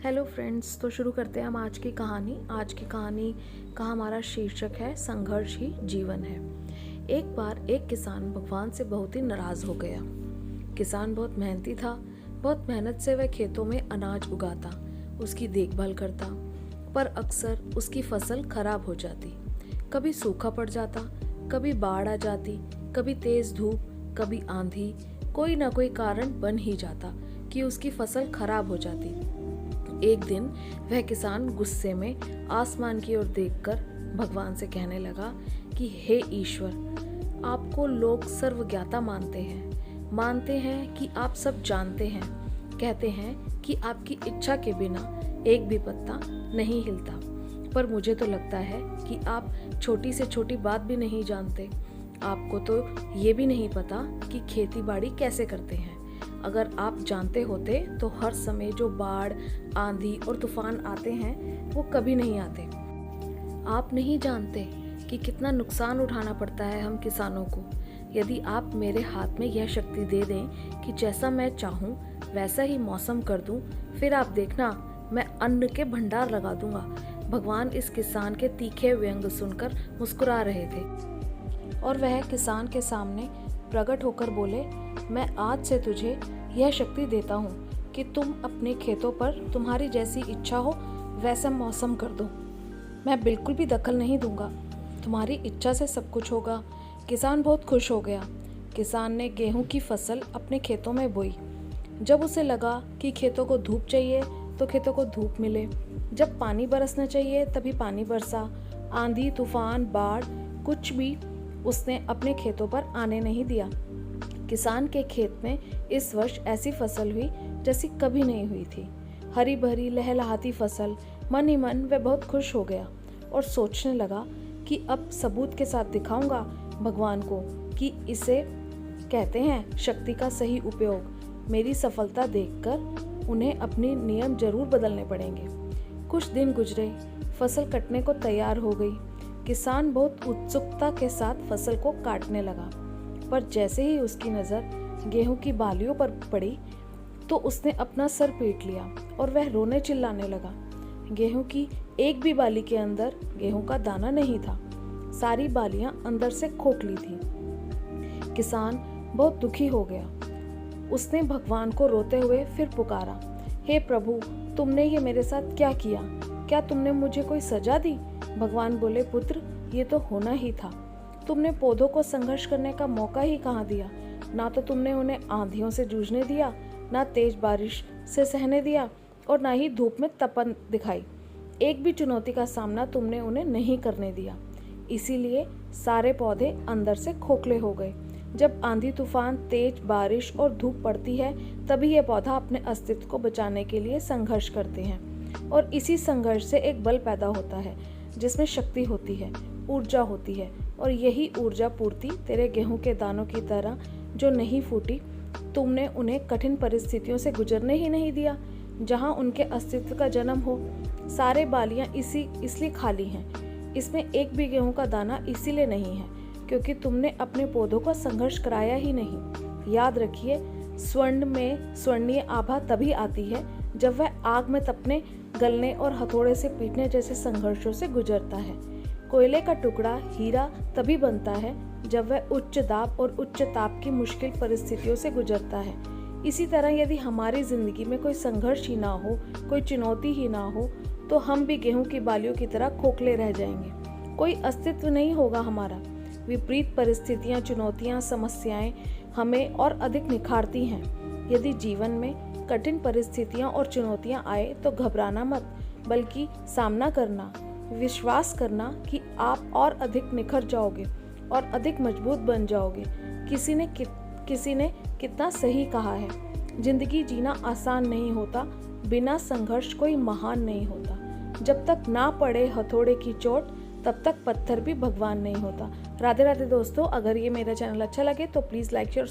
Hello friends, तो शुरू करते हैं हम आज की कहानी। आज की कहानी का हमारा शीर्षक है संघर्ष ही जीवन है। एक बार एक किसान भगवान से बहुत ही नाराज हो गया। किसान बहुत मेहनती था। बहुत मेहनत से वह खेतों में अनाज उगाता, उसकी देखभाल करता, पर अक्सर उसकी फसल खराब हो जाती। कभी सूखा पड़ जाता, कभी बाढ़ आ जाती, कभी तेज धूप, कभी आंधी। कोई ना कोई कारण बन ही जाता कि उसकी फसल खराब हो जाती। एक दिन वह किसान गुस्से में आसमान की ओर देखकर भगवान से कहने लगा कि हे ईश्वर, आपको लोग सर्वज्ञाता मानते हैं कि आप सब जानते हैं। कहते हैं कि आपकी इच्छा के बिना एक भी पत्ता नहीं हिलता। पर मुझे तो लगता है कि आप छोटी से छोटी बात भी नहीं जानते। आपको तो ये भी नहीं पता कि खेती बाड़ी कैसे करते हैं। अगर आप जानते होते तो हर समय जो बाढ़, आंधी और तूफान आते हैं वो कभी नहीं आते। आप नहीं जानते कि कितना नुकसान उठाना पड़ता है हम किसानों को। यदि आप मेरे हाथ में यह शक्ति दे दें कि जैसा मैं चाहूँ वैसा ही मौसम कर दूँ, फिर आप देखना, मैं अन्न के भंडार लगा दूंगा। भगवान इस किसान के तीखे व्यंग सुनकर मुस्कुरा रहे थे और वह किसान के सामने प्रकट होकर बोले, मैं आज से तुझे यह शक्ति देता हूँ कि तुम अपने खेतों पर तुम्हारी जैसी इच्छा हो वैसा मौसम कर दो। मैं बिल्कुल भी दखल नहीं दूंगा। तुम्हारी इच्छा से सब कुछ होगा। किसान बहुत खुश हो गया। किसान ने गेहूं की फसल अपने खेतों में बोई। जब उसे लगा कि खेतों को धूप चाहिए तो खेतों को धूप मिले, जब पानी बरसना चाहिए तभी पानी बरसा। आंधी, तूफान, बाढ़ कुछ भी उसने अपने खेतों पर आने नहीं दिया। किसान के खेत में इस वर्ष ऐसी फसल हुई जैसी कभी नहीं हुई थी। हरी भरी लहलहाती फसल। मन ही मन वह बहुत खुश हो गया और सोचने लगा कि अब सबूत के साथ दिखाऊंगा भगवान को कि इसे कहते हैं शक्ति का सही उपयोग। मेरी सफलता देखकर उन्हें अपने नियम जरूर बदलने पड़ेंगे। कुछ दिन गुजरे, फसल कटने को तैयार हो गई। किसान बहुत उत्सुकता के साथ फसल को काटने लगा, पर जैसे ही उसकी नज़र गेहूं की बालियों पर पड़ी तो उसने अपना सर पीट लिया और वह रोने चिल्लाने लगा। गेहूं की एक भी बाली के अंदर गेहूं का दाना नहीं था। सारी बालियां अंदर से खोखली थी। किसान बहुत दुखी हो गया। उसने भगवान को रोते हुए फिर पुकारा, हे प्रभु, तुमने ये मेरे साथ क्या किया? क्या तुमने मुझे कोई सजा दी? भगवान बोले, पुत्र, ये तो होना ही था। तुमने पौधों को संघर्ष करने का मौका ही कहाँ दिया। ना तो तुमने उन्हें आंधियों से जूझने दिया, ना तेज बारिश से सहने दिया और ना ही धूप में तपन दिखाई। एक भी चुनौती का सामना तुमने उन्हें नहीं करने दिया। इसीलिए सारे पौधे अंदर से खोखले हो गए। जब आंधी, तूफान, तेज बारिश और धूप पड़ती है तभी ये पौधा अपने अस्तित्व को बचाने के लिए संघर्ष करते हैं। और इसी संघर्ष से एक बल पैदा होता है जिसमें शक्ति होती है, ऊर्जा होती है। और यही ऊर्जा पूर्ति तेरे गेहूं के दानों की तरह जो नहीं फूटी, तुमने उन्हें कठिन परिस्थितियों से गुजरने ही नहीं दिया जहां उनके अस्तित्व का जन्म हो। सारे बालियां इसलिए खाली हैं। इसमें एक भी गेहूं का दाना इसीलिए नहीं है क्योंकि तुमने अपने पौधों का संघर्ष कराया ही नहीं। याद रखिए, स्वर्ण में स्वर्णीय आभा तभी आती है जब वह आग में तपने, गलने और हथौड़े से पीटने जैसे संघर्षों से गुजरता है। कोयले का टुकड़ा हीरा तभी बनता है जब वह उच्च दाब और उच्च ताप की मुश्किल परिस्थितियों से गुजरता है। इसी तरह यदि हमारी जिंदगी में कोई संघर्ष ही ना हो, कोई चुनौती ही ना हो, तो हम भी गेहूं की बालियों की तरह खोखले रह जाएंगे। कोई अस्तित्व नहीं होगा हमारा। विपरीत परिस्थितियां, चुनौतियां, समस्याएं हमें और अधिक निखारती हैं। यदि जीवन में कठिन परिस्थितियां और चुनौतियां आए तो घबराना मत, बल्कि सामना करना, विश्वास करना कि आप और अधिक निखर जाओगे और अधिक मजबूत बन जाओगे। किसी ने कितना सही कहा है, जिंदगी जीना आसान नहीं होता, बिना संघर्ष कोई महान नहीं होता। जब तक ना पड़े हथौड़े की चोट तब तक पत्थर भी भगवान नहीं होता। राधे राधे दोस्तों, अगर ये मेरा चैनल अच्छा लगे तो प्लीज़ लाइक शेयर